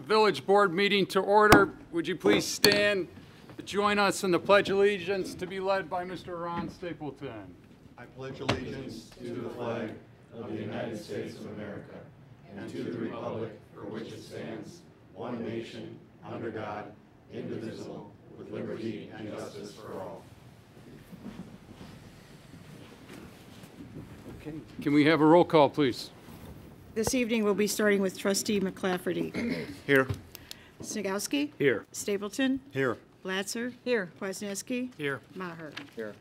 Village Board meeting to order. Would you please stand to join us in the Pledge of Allegiance to be led by Mr. Ron Stapleton. I pledge allegiance to the flag of the United States of America and to the republic for which it stands, one nation, under God, indivisible, with liberty and justice for all. Okay. Can we have a roll call, please? This evening, we'll be starting with Trustee McClafferty. Here. Snigowski? Here. Stapleton? Here. Blatzer? Here. Kwasniewski? Here. Maher? Here.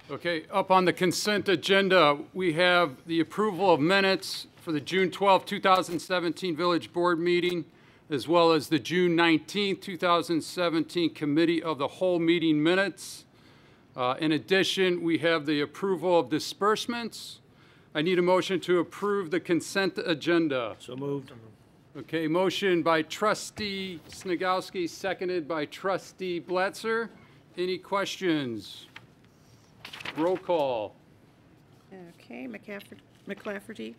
Okay, up on the consent agenda, we have the approval of minutes for the June 12, 2017 Village Board meeting, as well as the June 19, 2017 Committee of the Whole meeting minutes. In addition, we have the approval of disbursements. I need a motion to approve the consent agenda. So moved. Okay, motion by Trustee Snigowski, seconded by Trustee Blatzer. Any questions? Roll call. Okay, McClafferty?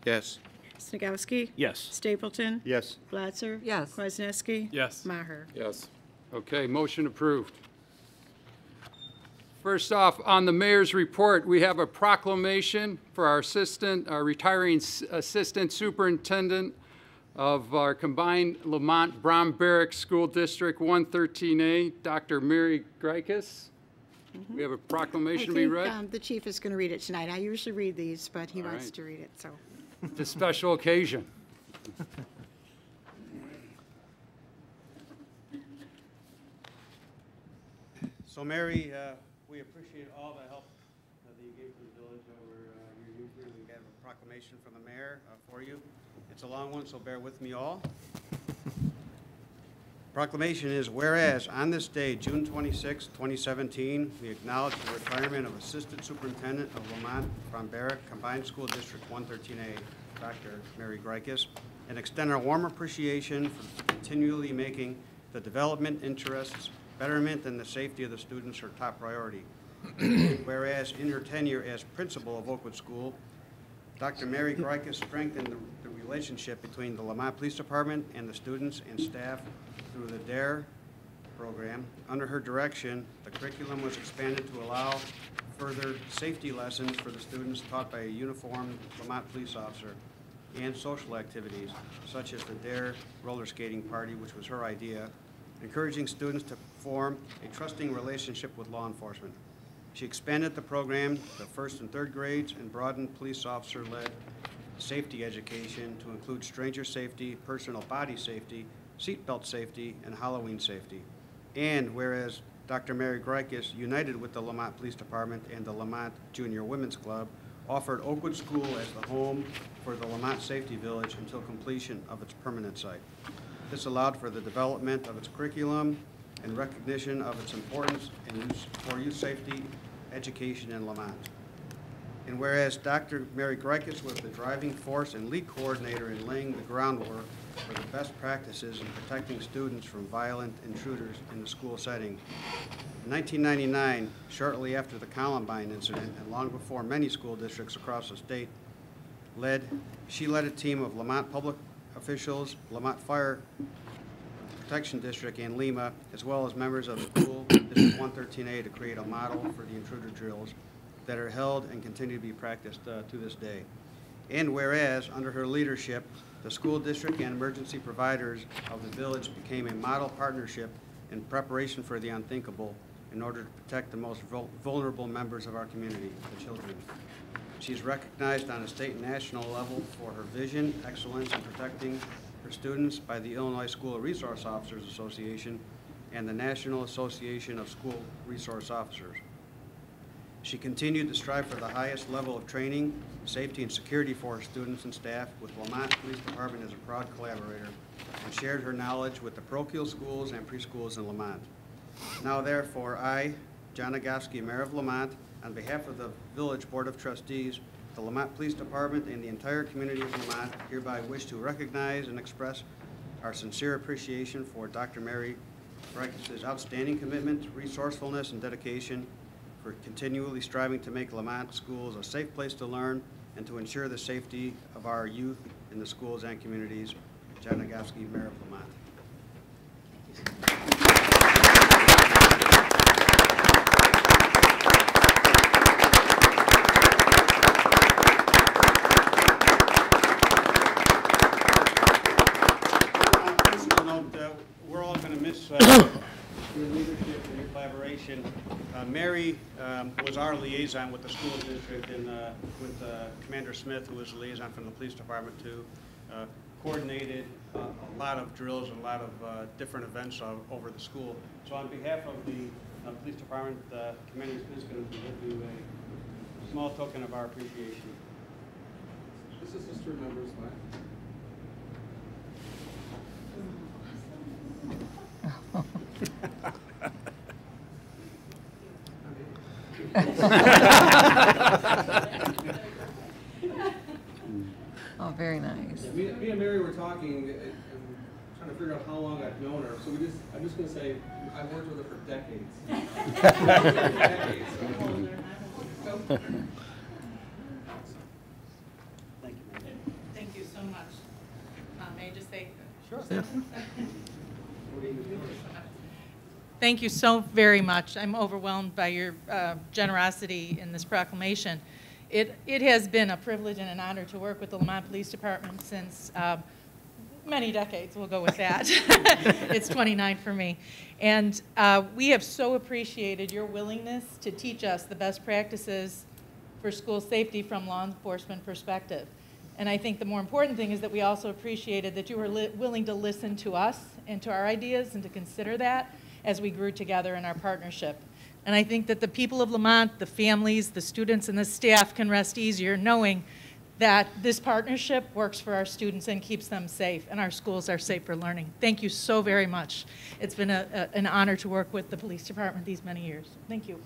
Yes. Snigowski? Yes. Stapleton? Yes. Blatzer? Yes. Kwasniewski? Yes. Maher? Yes. Okay, motion approved. First off, on the mayor's report, we have a proclamation for our retiring assistant superintendent of our combined Lamont Brown Barrack School District 113A, Dr. Mary Grykes. We have a proclamation to be read. I think the chief is going to read it tonight. I usually read these, but he wants right. to read it, so. It's a special occasion. So Mary, we appreciate all the help that you gave to the village over your youth years. We have a proclamation from the mayor for you. It's a long one, so bear with me all. Proclamation is, whereas on this day, June 26, 2017, we acknowledge the retirement of Assistant Superintendent of Lamont Brown Barrack Combined School District 113A, Dr. Mary Grykes, and extend our warm appreciation for continually making the development, interests, betterment, and the safety of the students her top priority. Whereas in her tenure as principal of Oakwood School, Dr. Mary Grykes strengthened the relationship between the Lamont Police Department and the students and staff through the DARE program. Under her direction, the curriculum was expanded to allow further safety lessons for the students taught by a uniformed Lamont police officer and social activities, such as the DARE roller skating party, which was her idea, encouraging students to form a trusting relationship with law enforcement. She expanded the program to first and third grades and broadened police officer-led safety education to include stranger safety, personal body safety, seatbelt safety, and Halloween safety. And whereas Dr. Mary Grykes, united with the Lamont Police Department and the Lamont Junior Women's Club, offered Oakwood School as the home for the Lamont Safety Village until completion of its permanent site. This allowed for the development of its curriculum and recognition of its importance for youth safety education in Lamont. And whereas Dr. Mary Grykes was the driving force and lead coordinator in laying the groundwork for the best practices in protecting students from violent intruders in the school setting. In 1999, shortly after the Columbine incident and long before many school districts across the state, she led a team of Lamont public officials, Lamont Fire Protection District, and Lima, as well as members of School District 113A to create a model for the intruder drills that are held and continue to be practiced to this day. And whereas, under her leadership, the school district and emergency providers of the village became a model partnership in preparation for the unthinkable in order to protect the most vulnerable members of our community, the children. She's recognized on a state and national level for her vision, excellence in protecting her students by the Illinois School Resource Officers Association and the National Association of School Resource Officers. She continued to strive for the highest level of training, safety, and security for her students and staff, with Lamont Police Department as a proud collaborator, and shared her knowledge with the parochial schools and preschools in Lamont. Now therefore, I, John Nagowski, Mayor of Lamont, on behalf of the Village Board of Trustees, the Lamont Police Department, and the entire community of Lamont, hereby wish to recognize and express our sincere appreciation for Dr. Mary Grykes' outstanding commitment, resourcefulness, and dedication, for continually striving to make Lamont schools a safe place to learn and to ensure the safety of our youth in the schools and communities, John Nagowski, Mayor of Lamont. Personal note, we're all going to miss your leadership and your collaboration. Mary was our liaison with the school district, and with Commander Smith, who was a liaison from the police department, too. Coordinated a lot of drills and a lot of different events over the school. So on behalf of the police department, Commander Smith is going to give you a small token of our appreciation. This is just to remember his life. Oh, very nice. Yeah, me and Mary were talking, and trying to figure out how long I've known her. So I'm just going to say, I've worked with her for decades. Decades. Thank you, Mary. Thank you so much. May I just say? Sure. Thank you so very much. I'm overwhelmed by your generosity in this proclamation. It has been a privilege and an honor to work with the Lamont Police Department since many decades. We'll go with that. It's 29 for me. And we have so appreciated your willingness to teach us the best practices for school safety from law enforcement perspective. And I think the more important thing is that we also appreciated that you were willing to listen to us and to our ideas and to consider that as we grew together in our partnership. And I think that the people of Lamont, the families, the students, and the staff can rest easier knowing that this partnership works for our students and keeps them safe, and our schools are safe for learning. Thank you so very much. It's been an honor to work with the police department these many years. Thank you.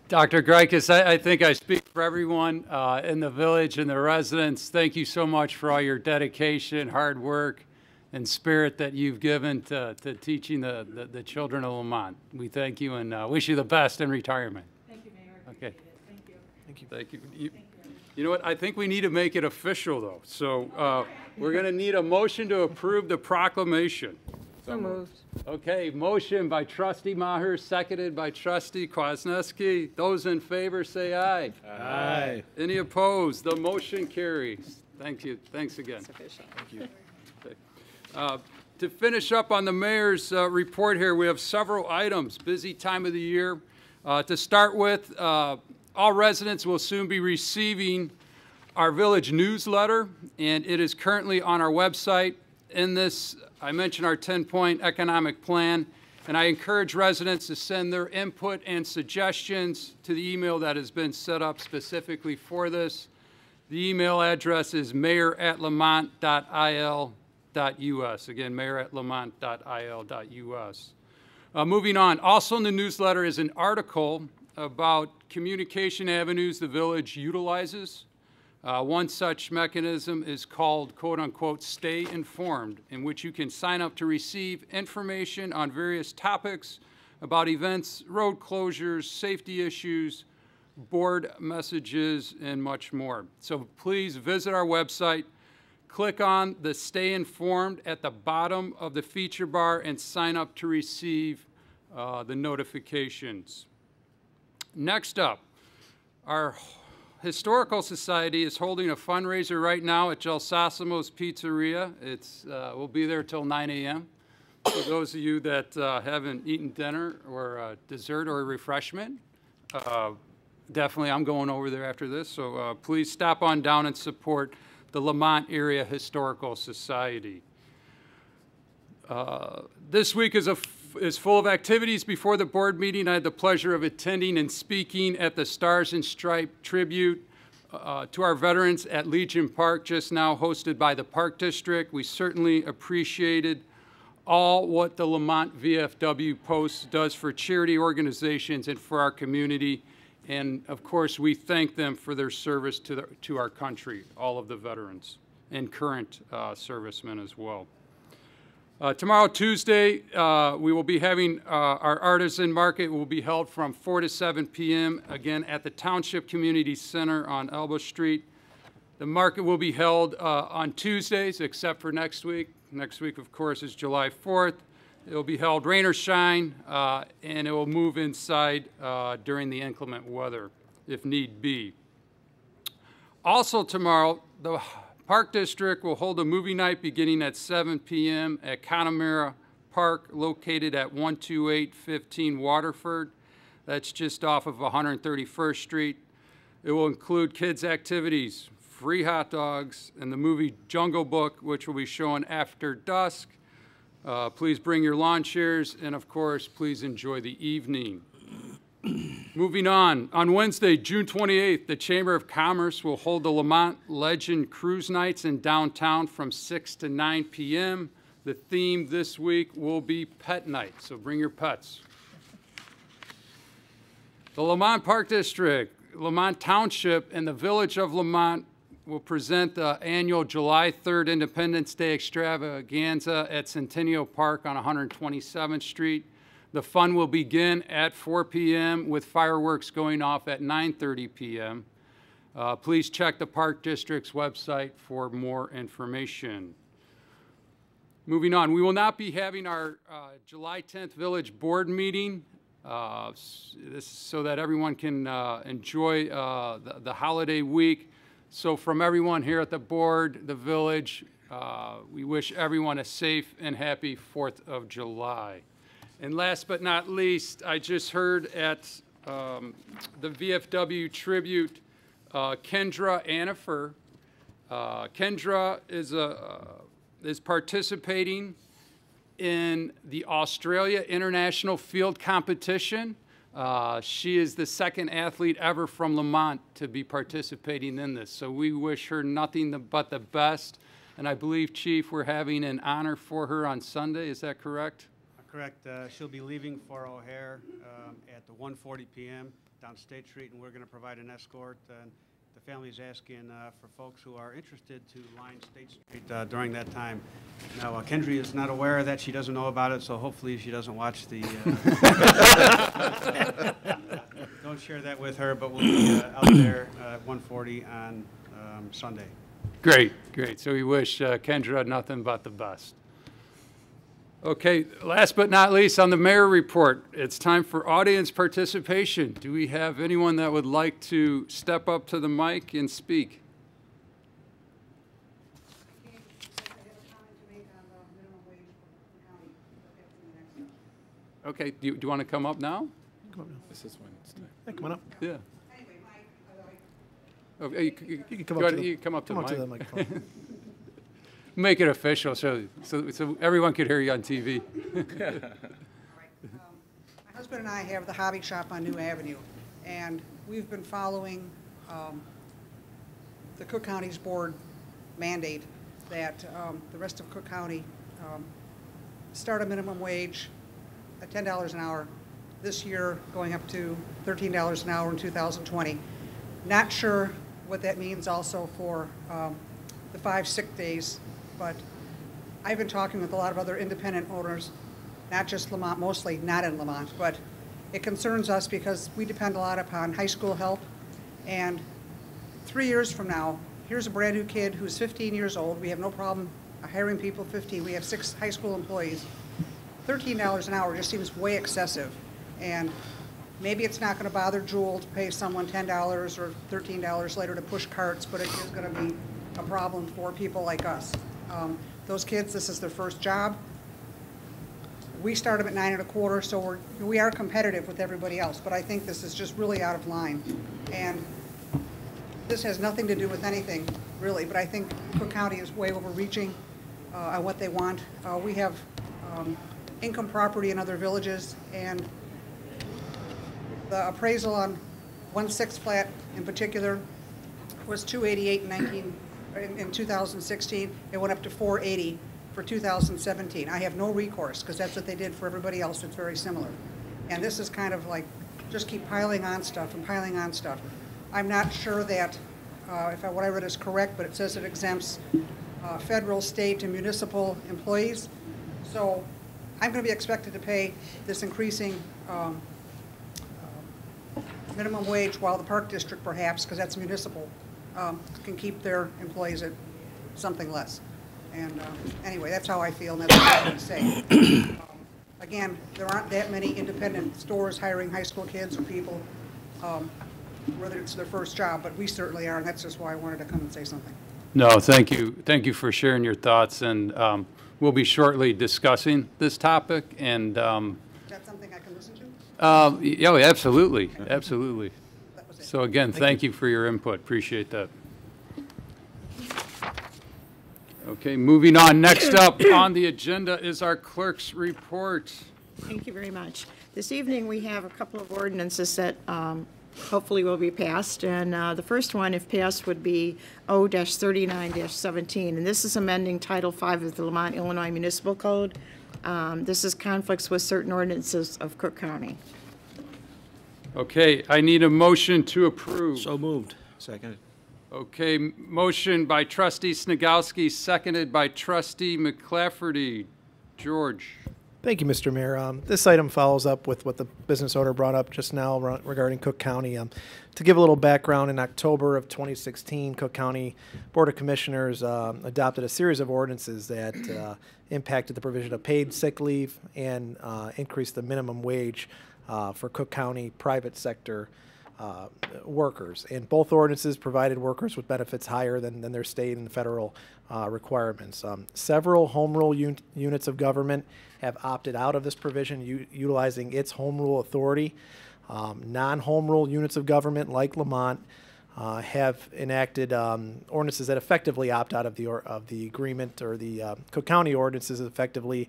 Dr. Greikes, I think I speak for everyone in the village and the residents. Thank you so much for all your dedication, hard work, and spirit that you've given to teaching the children of Lamont. We thank you and wish you the best in retirement. Thank you, Mayor. Okay. Thank you. Thank you. You know what? I think we need to make it official, though. So we're going to need a motion to approve the proclamation. So moved. Okay, motion by Trustee Maher, seconded by Trustee Kwasniewski. Those in favor say aye. Aye. Any opposed? The motion carries. Thank you. Thanks again. It's official. Thank you. Okay. To finish up on the mayor's report here, we have several items. Busy time of the year. To start with, all residents will soon be receiving our village newsletter, and it is currently on our website. In this, I mentioned our 10-point economic plan, and I encourage residents to send their input and suggestions to the email that has been set up specifically for this. The email address is mayor@lamont.il.us. Again, mayor@lamont.il.us. Moving on, also in the newsletter is an article about communication avenues the village utilizes. One such mechanism is called, quote unquote, Stay Informed, in which you can sign up to receive information on various topics about events, road closures, safety issues, board messages, and much more. So please visit our website, click on the Stay Informed at the bottom of the feature bar, and sign up to receive the notifications. Next up, our Historical Society is holding a fundraiser right now at Gelsosimo's Pizzeria. We'll be there till 9 a.m. For those of you that haven't eaten dinner or dessert or refreshment, definitely I'm going over there after this. So please stop on down and support the Lamont Area Historical Society. This week is full of activities before the board meeting. I had the pleasure of attending and speaking at the Stars and Stripe tribute to our veterans at Legion Park, just now hosted by the Park District. We certainly appreciated all what the Lamont VFW Post does for charity organizations and for our community. And of course, we thank them for their service to our country, all of the veterans and current servicemen as well. Tomorrow, Tuesday, we will be having our artisan market will be held from 4 to 7 p.m. again at the Township Community Center on Elba Street. The market will be held on Tuesdays, except for next week. Next week, of course, is July 4th. It will be held rain or shine, and it will move inside during the inclement weather, if need be. Also tomorrow, the Park District will hold a movie night beginning at 7 p.m. at Connemara Park, located at 12815 Waterford. That's just off of 131st Street. It will include kids' activities, free hot dogs, and the movie Jungle Book, which will be shown after dusk. Please bring your lawn chairs, and of course, please enjoy the evening. Moving on Wednesday, June 28th, the Chamber of Commerce will hold the Lamont Legend Cruise Nights in downtown from 6 to 9 p.m. The theme this week will be Pet Night, so bring your pets. The Lamont Park District, Lamont Township, and the Village of Lamont will present the annual July 3rd Independence Day extravaganza at Centennial Park on 127th Street. The fun will begin at 4 p.m. with fireworks going off at 9:30 p.m. Please check the Park District's website for more information. Moving on, we will not be having our July 10th Village Board meeting. This is so that everyone can enjoy the holiday week. So from everyone here at the board, the village, we wish everyone a safe and happy 4th of July. And last but not least, I just heard at the VFW tribute, Kendra Anifer. Kendra is participating in the Australia International Field Competition. She is the second athlete ever from Lamont to be participating in this. So we wish her nothing but the best. And I believe, Chief, we're having an honor for her on Sunday. Is that correct? Correct. She'll be leaving for O'Hare at the 1:40 p.m. down State Street, and we're going to provide an escort. And the family is asking for folks who are interested to line State Street during that time. Now, Kendra is not aware of that. She doesn't know about it, so hopefully she doesn't watch the... Don't share that with her, but we'll be out there at 1:40 on Sunday. Great, great. So we wish Kendra nothing but the best. Okay, last but not least, on the mayor report, it's time for audience participation. Do we have anyone that would like to step up to the mic and speak? Okay, do you want to come up now? Come on now. This is Wednesday. Hey, come on up. Yeah. Okay, you can come go up ahead, to the- you can come up to the Come up to the mic. microphone. Make it official so everyone could hear you on TV. My husband and I have the hobby shop on New Avenue, and we've been following the Cook County's board mandate that the rest of Cook County start a minimum wage at $10 an hour this year, going up to $13 an hour in 2020. Not sure what that means also for the 5 sick days, but I've been talking with a lot of other independent owners, not just Lamont, mostly not in Lamont, but it concerns us because we depend a lot upon high school help. And 3 years from now, here's a brand new kid who's 15 years old. We have no problem hiring people 15. We have 6 high school employees. $13 an hour just seems way excessive. And maybe it's not going to bother Jewel to pay someone $10 or $13 later to push carts, but it is going to be a problem for people like us. Those kids, this is their first job. We start them at 9 1/4, so we are competitive with everybody else, but I think this is just really out of line. And this has nothing to do with anything, really, but I think Cook County is way overreaching on what they want. We have income property in other villages, and the appraisal on 1/6 flat in particular was $288 in 2016. It went up to $480 for 2017. I have no recourse because that's what they did for everybody else. It's very similar. And this is kind of like just keep piling on stuff and piling on stuff. I'm not sure that what I read is correct, but it says it exempts federal, state, and municipal employees. So I'm going to be expected to pay this increasing minimum wage, while the Park District, perhaps, because that's municipal, can keep their employees at something less. And anyway, that's how I feel, and that's what I'm going to say. Again, there aren't that many independent stores hiring high school kids or people, whether it's their first job, but we certainly are, and that's just why I wanted to come and say something. No, thank you. Thank you for sharing your thoughts, and we'll be shortly discussing this topic. And Is that something I can listen to? yeah, absolutely, absolutely. That was it. So again, thank you for your input. Appreciate that. Okay, moving on. Next up on the agenda is our clerk's report. Thank you very much. This evening, we have a couple of ordinances that hopefully will be passed, and the first one, if passed, would be O-39-17, and this is amending Title V of the Lamont, Illinois Municipal Code. This is conflicts with certain ordinances of Cook County. Okay, I need a motion to approve. So moved. Second. Okay, motion by trustee Snagowski, seconded by trustee McClafferty. George. Thank you, Mr. Mayor. This item follows up with what the business owner brought up just now regarding Cook County. To give a little background, in October of 2016, Cook County Board of Commissioners adopted a series of ordinances that impacted the provision of paid sick leave and increased the minimum wage for Cook County private sector workers. And both ordinances provided workers with benefits higher than their state and federal requirements. Several home rule units of government have opted out of this provision, utilizing its home rule authority. Non-home rule units of government, like Lamont, have enacted ordinances that effectively opt out of the agreement, or the Cook County ordinances, effectively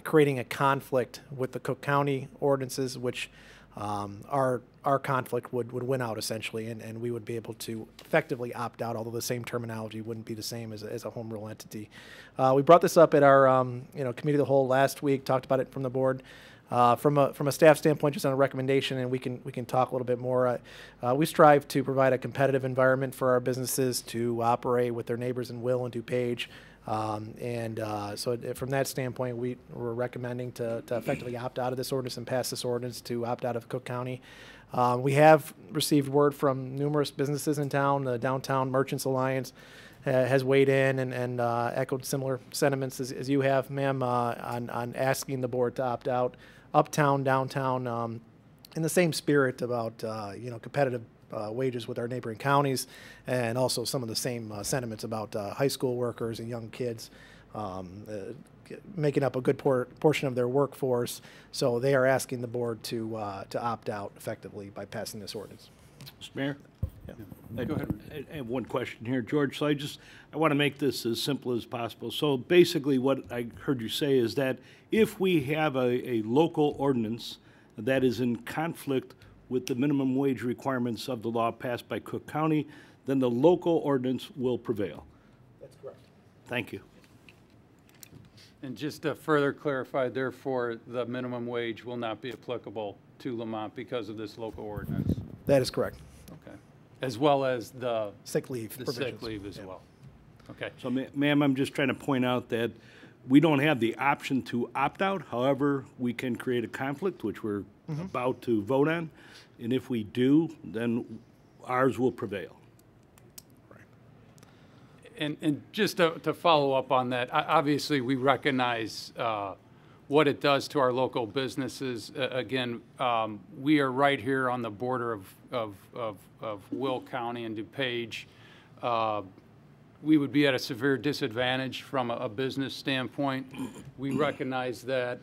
creating a conflict with the Cook County ordinances, which our conflict would win out, essentially, and we would be able to effectively opt out, although the same terminology wouldn't be the same as a home rule entity. We brought this up at our committee of the whole last week, talked about it from the board. From a staff standpoint, just on a recommendation, and we can talk a little bit more. We strive to provide a competitive environment for our businesses to operate with their neighbors in Will and DuPage. So from that standpoint, we're recommending to effectively opt out of this ordinance and pass this ordinance to opt out of Cook County. We have received word from numerous businesses in town. The Downtown Merchants Alliance has weighed in and echoed similar sentiments as you have, ma'am, on asking the board to opt out. Uptown, downtown, in the same spirit about competitive wages with our neighboring counties, and also some of the same sentiments about high school workers and young kids making up a good portion of their workforce. So they are asking the board to opt out effectively by passing this ordinance. Mr. Mayor? Yeah. Go ahead. I have one question here, George. So I want to make this as simple as possible. So basically what I heard you say is that if we have a local ordinance that is in conflict with the minimum wage requirements of the law passed by Cook County, then the local ordinance will prevail. That's correct. Thank you. And just to further clarify, therefore, the minimum wage will not be applicable to Lamont because of this local ordinance. That is correct. Okay. As well as the Sick leave sick provisions. leave as well. Okay. So, ma'am, I'm just trying to point out that we don't have the option to opt out. However, we can create a conflict, which we're about to vote on. And if we do, then ours will prevail. And just to follow up on that, obviously we recognize what it does to our local businesses. Again, we are right here on the border of Will County and DuPage. We would be at a severe disadvantage from a business standpoint. We recognize that.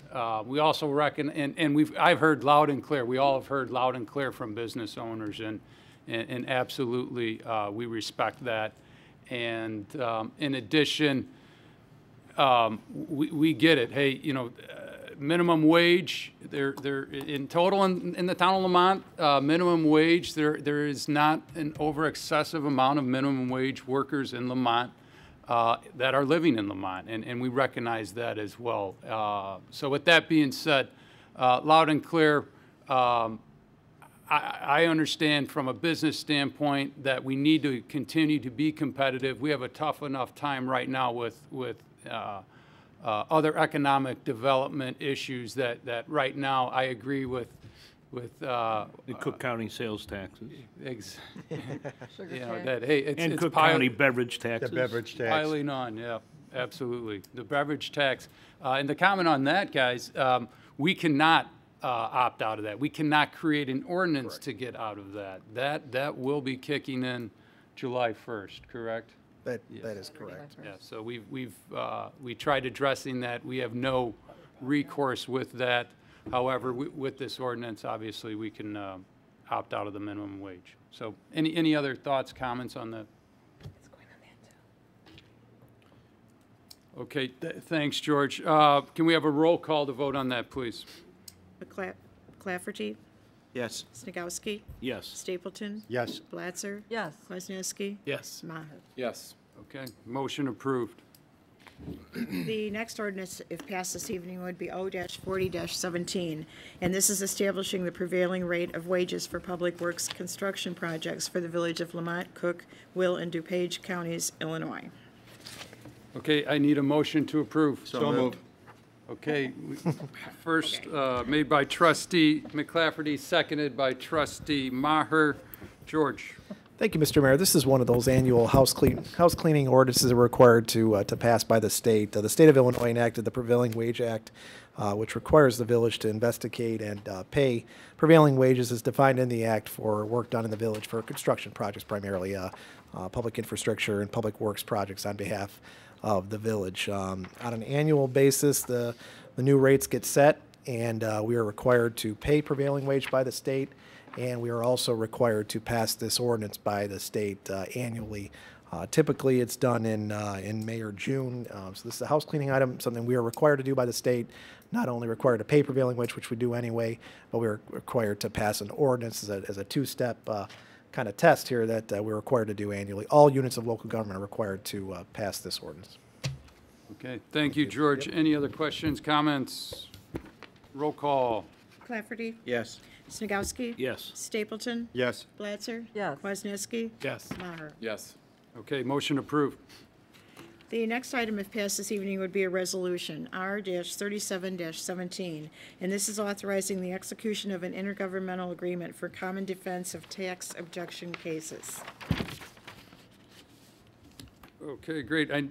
We also reckon, and I've heard loud and clear. We all have heard loud and clear from business owners, and absolutely we respect that. And in addition, we get it. Hey, minimum wage. There in total in the town of Lamont, minimum wage. There is not an over excessive amount of minimum wage workers in Lamont that are living in Lamont, and we recognize that as well. So with that being said, loud and clear. I understand from a business standpoint that we need to continue to be competitive. We have a tough enough time right now with other economic development issues that right now I agree with The Cook County sales taxes. you know, that, hey, And it's Cook pile- County beverage taxes. The beverage tax. piling on, yeah, absolutely. The beverage tax. And the comment on that, guys, we cannot opt out of that. We cannot create an ordinance to get out of that. That will be kicking in July 1st, correct? That is correct. Yeah, so we tried addressing that. We have no recourse with that. However, with this ordinance, obviously, we can opt out of the minimum wage. So any other thoughts, comments on that? Okay, thanks, George. Can we have a roll call to vote on that, please? Clafferty, Yes. Snagowski, Yes. Stapleton, Yes. Blatzer, Yes. Kwasniewski, Yes. Maher. Yes. Okay, motion approved. The next ordinance, if passed this evening, would be O-40-17, and this is establishing the prevailing rate of wages for public works construction projects for the village of Lamont, Cook, Will, and DuPage counties, Illinois. Okay, I need a motion to approve. So moved. Okay, first, made by trustee McClafferty, seconded by trustee Maher. George? Thank you, Mr. Mayor. This is one of those annual house cleaning ordinances that are required to pass by the state. The state of Illinois enacted the Prevailing Wage Act, which requires the village to investigate and pay prevailing wages as defined in the act for work done in the village for construction projects, primarily public infrastructure and public works projects on behalf of the village. On an annual basis, the new rates get set, and we are required to pay prevailing wage by the state. And we are also required to pass this ordinance by the state annually. Typically, it's done in May or June. So this is a house cleaning item, something we are required to do by the state. Not only required to pay prevailing wage, which we do anyway, but we are required to pass an ordinance as a two-step kind of test here that we're required to do annually. All units of local government are required to pass this ordinance. Okay, thank you, George. Any other questions, comments? Roll call. Clafferty, Yes. Snagowski, Yes. Stapleton, Yes. Blatzer, Yes. Kwasniewski, Yes. Maher. Yes. Okay, motion approved. The next item, if passed this evening, would be a resolution, R-37-17, and this is authorizing the execution of an intergovernmental agreement for common defense of tax objection cases. Okay, great. You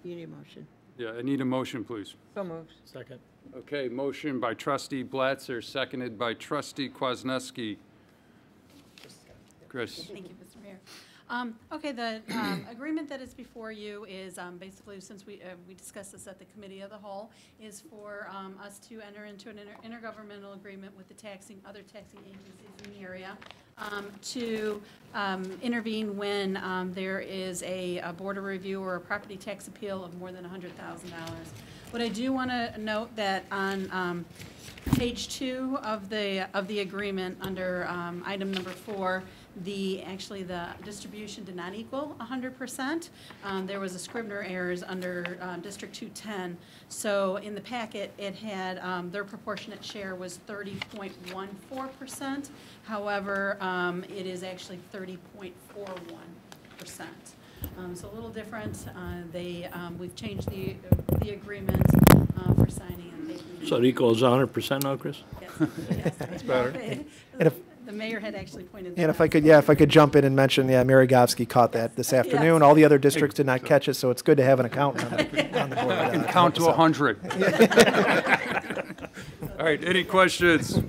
need a motion. I need a motion, please. So moved. Second. Okay, motion by trustee Blatzer, seconded by trustee Kwasniewski. Chris? Thank you, Mr. Mayor. Okay, the agreement that is before you is basically, since we discussed this at the committee of the whole, is for us to enter into an intergovernmental agreement with the other taxing agencies in the area to intervene when there is a border review or a property tax appeal of more than $100,000. What I do want to note that on page 2 of the agreement, under item number 4, the distribution did not equal 100%. There was a Scribner errors under District 210. So in the packet, it had their proportionate share was 30.14%. However, it is actually 30.41%. So a little different. We've changed the agreement for signing and making. So it equals 100% now, Chris? Yes, yes. That's better. And if, The mayor had actually pointed that and out. if I could jump in and mention, Mary Govsky caught that this afternoon. All the other districts did not catch it, so it's good to have an accountant on the board. And count to 100. All right, any questions?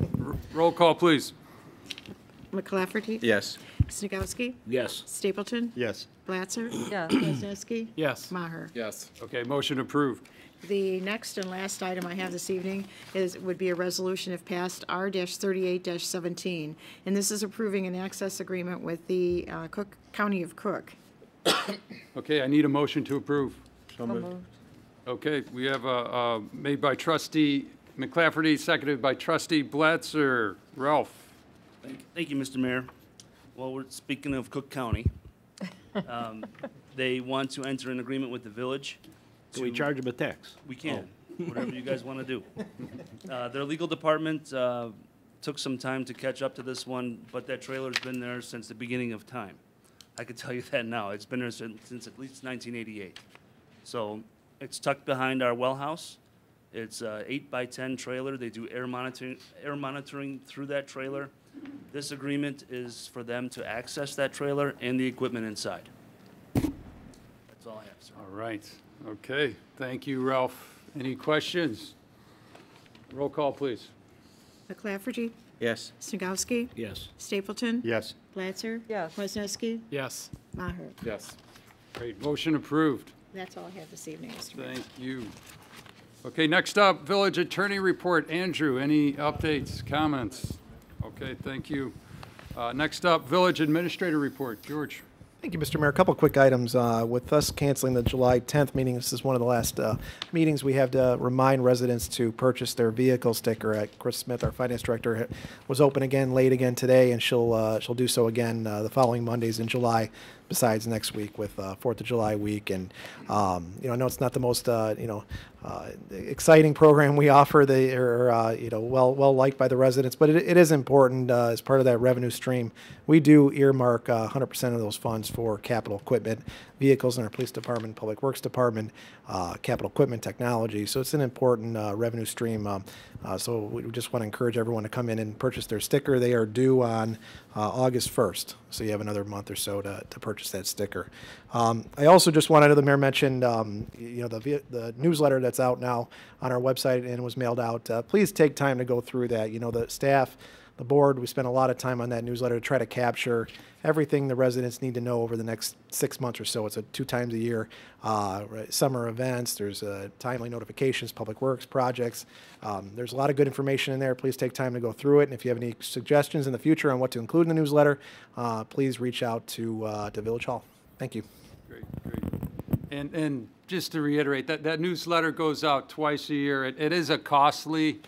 Roll call, please. McClafferty? Yes. Snagowski? Yes. Stapleton? Yes. Blatzer? Yes. Kwasniewski? Yes. Maher. Yes. Okay, motion approved. The next and last item I have this evening would be a resolution, if passed, R-38-17. And this is approving an access agreement with the County of Cook. Okay, I need a motion to approve. So moved. Okay, we have a made by trustee McClafferty, seconded by trustee Blatzer. Ralph? Thank you, Mr. Mayor. Well, we're speaking of Cook County. They want to enter an agreement with the village. Can we charge them a tax? We can, whatever you guys want to do. Their legal department took some time to catch up to this one, but that trailer's been there since the beginning of time. I could tell you that now. It's been there since at least 1988. So it's tucked behind our well house. It's a 8x10 trailer. They do air monitoring through that trailer. This agreement is for them to access that trailer and the equipment inside. That's all I have, sir. All right. Okay. Thank you, Ralph. Any questions? Roll call, please. McClafferty? Yes. Snagowski? Yes. Stapleton? Yes. Glatzer? Yes. Kwasniewski? Yes. Maher? Yes. Great. Motion approved. That's all I have this evening, Mr. Mayor. Thank you. Okay, next up, Village Attorney Report. Andrew, any updates, comments? Okay, thank you. Next up, Village Administrator Report. George. Thank you, Mr. Mayor. A couple quick items. With us canceling the July 10th meeting, this is one of the last meetings we have to remind residents to purchase their vehicle sticker. Chris Smith, our finance director, was open again, late again today, and she'll do so again the following Mondays in July, besides next week with 4th of July week. And, I know it's not the most, exciting program we offer. They are, well liked by the residents, but it is important as part of that revenue stream. We do earmark 100% of those funds for capital equipment, vehicles in our police department, public works department, capital equipment technology. So it's an important revenue stream. So we just want to encourage everyone to come in and purchase their sticker. They are due on August 1st. So you have another month or so to purchase that sticker. I also just wanted, the mayor mentioned, the newsletter that's out now on our website and was mailed out. Please take time to go through that. The staff, the board, we spent a lot of time on that newsletter to try to capture everything the residents need to know over the next 6 months or so. It's 2 times a year, summer events, there's timely notifications, public works projects. There's a lot of good information in there. Please take time to go through it. And if you have any suggestions in the future on what to include in the newsletter, please reach out to Village Hall. Thank you. Great. And just to reiterate, that newsletter goes out twice a year. It is a costly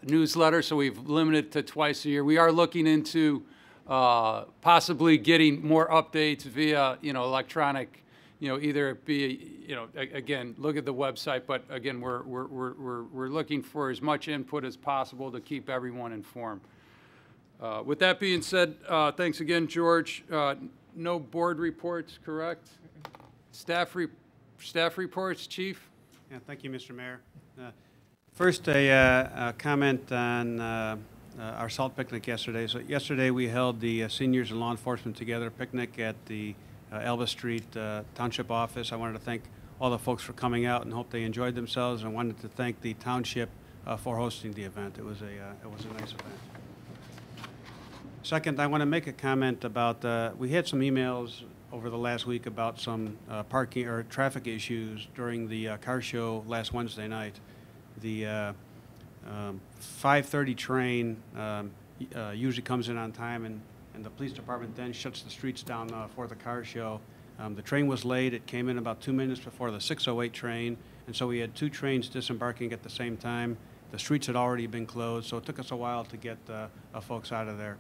newsletter, so we've limited it to twice a year. We are looking into possibly getting more updates via, electronic, either it be, again, look at the website, but again, we're looking for as much input as possible to keep everyone informed. With that being said, thanks again, George. No board reports, correct? Staff reports, Chief? Yeah, thank you, Mr. Mayor. First, a comment on our salt picnic yesterday. So yesterday we held the seniors and law enforcement together picnic at the Elvis Street Township office. I wanted to thank all the folks for coming out and hope they enjoyed themselves. I wanted to thank the township for hosting the event. It was a nice event. Second, I want to make a comment about, we had some emails over the last week about some parking or traffic issues during the car show last Wednesday night. The 5:30 train usually comes in on time, and the police department then shuts the streets down for the car show. The train was late. It came in about 2 minutes before the 6:08 train, and so we had 2 trains disembarking at the same time. The streets had already been closed, so it took us a while to get folks out of there.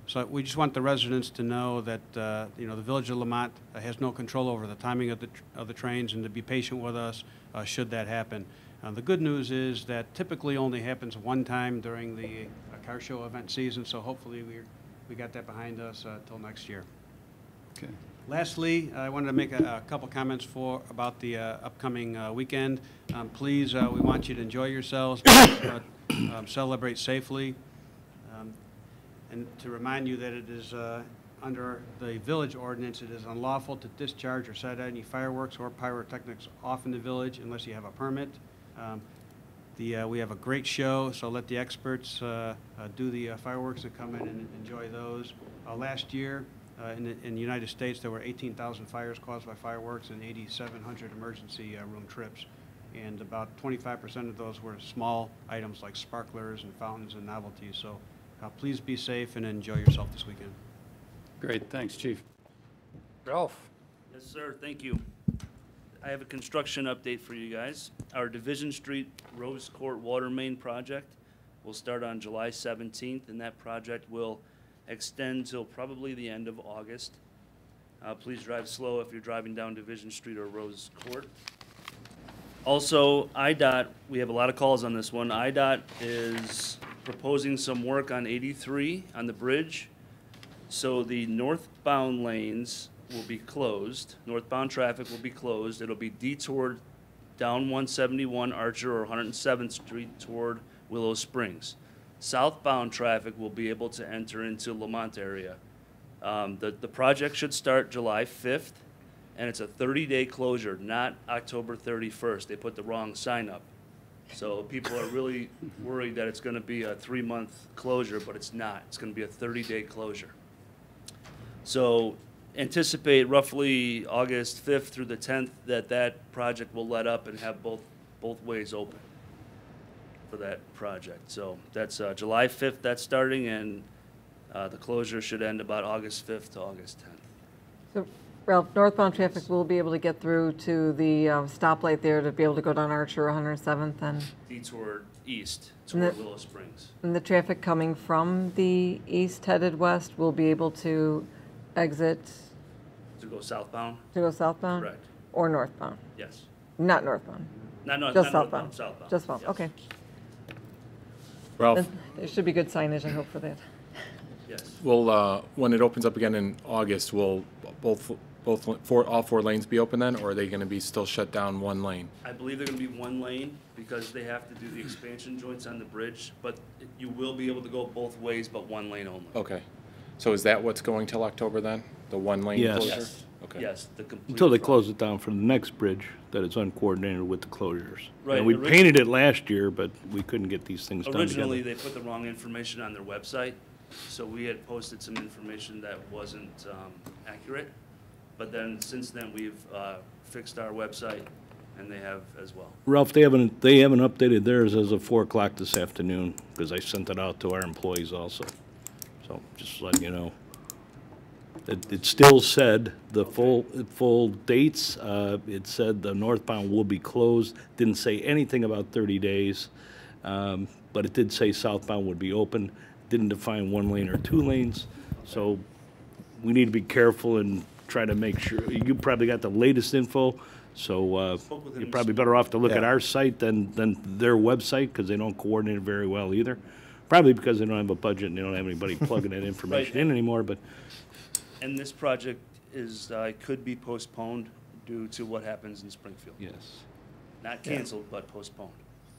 So we just want the residents to know that the Village of Lamont has no control over the timing of the trains, and to be patient with us should that happen. The good news is that typically only happens one time during the car show event season, so hopefully we got that behind us till next year. Okay. Lastly, I wanted to make a couple comments about the upcoming weekend. Please, we want you to enjoy yourselves, celebrate safely, and to remind you that it is under the village ordinance, it is unlawful to discharge or set any fireworks or pyrotechnics off in the village unless you have a permit. We have a great show, so let the experts do the fireworks and come in and enjoy those. Last year in the United States, there were 18,000 fires caused by fireworks and 8,700 emergency room trips. And about 25% of those were small items like sparklers and fountains and novelties. So please be safe and enjoy yourself this weekend. Great, thanks, Chief. Ralph? Yes, sir, thank you. I have a construction update for you guys. Our Division Street Rose Court water main project will start on July 17th, and that project will extend till probably the end of August. Please drive slow if you're driving down Division Street or Rose Court. Also, IDOT, we have a lot of calls on this one. IDOT is proposing some work on 83 on the bridge. So the northbound lanes will be closed. Northbound traffic will be closed. It'll be detoured down 171 Archer or 107th Street toward Willow Springs. Southbound traffic will be able to enter into Lamont area. The project should start July 5th, and it's a 30-day closure, not October 31st. They put the wrong sign up. So people are really worried that it's going to be a 3-month closure, but it's not. It's going to be a 30-day closure. So anticipate roughly August 5th through the 10th that project will let up and have both ways open for that project. So that's July 5th that's starting, and the closure should end about August 5th to August 10th. So, Ralph, northbound traffic will be able to get through to the stoplight there to be able to go down Archer 107th and Detour east toward Willow Springs. And the traffic coming from the east headed west will be able to exit To go southbound? to go southbound? Correct. Or northbound? Yes. Not northbound? Not Just northbound, southbound? southbound. Just south, Yes. okay. Ralph, Then there should be good signage, I hope, for that. Yes. will, when it opens up again in August, will all four lanes be open then, or are they going to be still shut down one lane? I believe they're going to be one lane because they have to do the expansion joints on the bridge, but you will be able to go both ways, but one lane only. Okay. So is that what's going till October then? The one lane Yes. closure? Yes. Okay. Yes, the complete. Until they front. close it down for the next bridge that is uncoordinated with the closures. Right, And we orig- painted it last year, but we couldn't get these things done together. Originally, they put the wrong information on their website, so we had posted some information that wasn't accurate. But then, since then, we've fixed our website, and they have as well. Ralph, they haven't updated theirs as of 4 o'clock this afternoon, because I sent it out to our employees also. So, just letting you know. It still said the full dates. It said the northbound will be closed. Didn't say anything about 30 days, but it did say southbound would be open. Didn't define one lane or two lanes. So we need to be careful and try to make sure. You probably got the latest info, so Spoke with him you're this probably better off to look at our site than their website, because they don't coordinate it very well either. Probably because they don't have a budget and they don't have anybody plugging that information in anymore, but. And this project is, could be postponed due to what happens in Springfield. Yes. Not canceled, but postponed.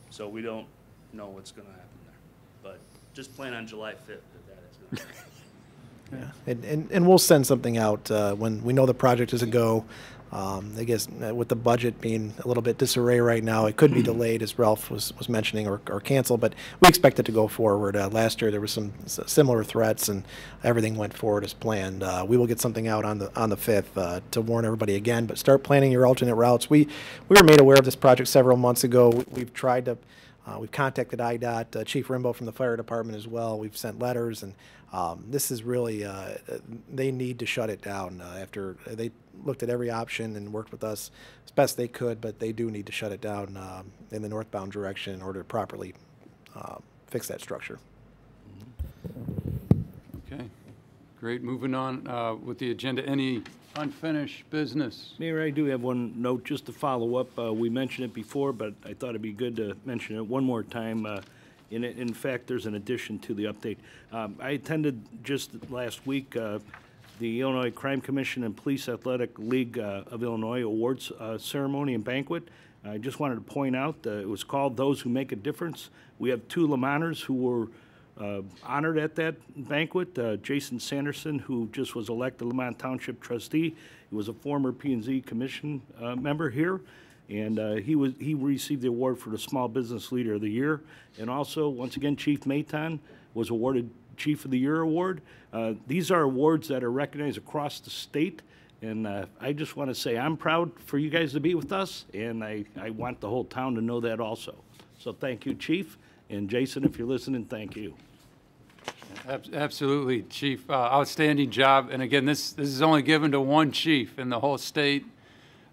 So we don't know what's going to happen there. But just plan on July 5th if that is going to happen. And we'll send something out when we know the project is a go. I guess with the budget being a little bit disarray right now, it could be delayed, as Ralph was mentioning, or canceled, but we expect it to go forward. Last year there was some similar threats, and everything went forward as planned. We will get something out on the 5th to warn everybody again, but start planning your alternate routes. We were made aware of this project several months ago. We've tried to we've contacted IDOT, Chief Rimbaugh from the fire department as well. We've sent letters, and this is really, they need to shut it down after they looked at every option and worked with us as best they could, but they do need to shut it down in the northbound direction in order to properly fix that structure. Okay, great. Moving on with the agenda. Any unfinished business? Mayor, I do have one note just to follow up. We mentioned it before, but I thought it'd be good to mention it one more time. In fact, there's an addition to the update. I attended just last week the Illinois Crime Commission and Police Athletic League of Illinois Awards ceremony and banquet. I just wanted to point out it was called Those Who Make a Difference. We have 2 Lamonters who were honored at that banquet. Jason Sanderson, who just was elected Lamont Township trustee. He was a former P&Z Commission member here, and he received the award for the Small Business Leader of the Year. And also, once again, Chief Mayton was awarded Chief of the Year award. These are awards that are recognized across the state, and I just want to say I'm proud for you guys to be with us, and I want the whole town to know that also. So thank you, Chief, and Jason, if you're listening, thank you. Absolutely, Chief. Outstanding job. And again, this is only given to one chief in the whole state,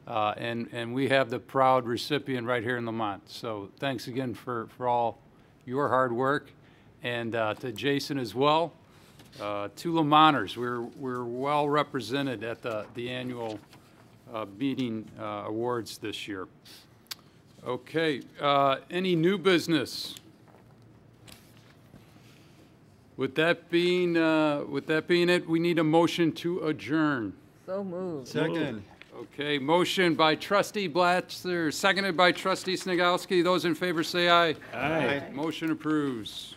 and we have the proud recipient right here in Lamont. So thanks again for all your hard work, and to Jason as well. 2 Lamonters. We're well represented at the annual meeting awards this year. Okay. Any new business? With that being it, we need a motion to adjourn. So moved. Second. Okay, motion by trustee Blatzer, seconded by trustee Snagowski. Those in favor say aye. Aye. Motion approves.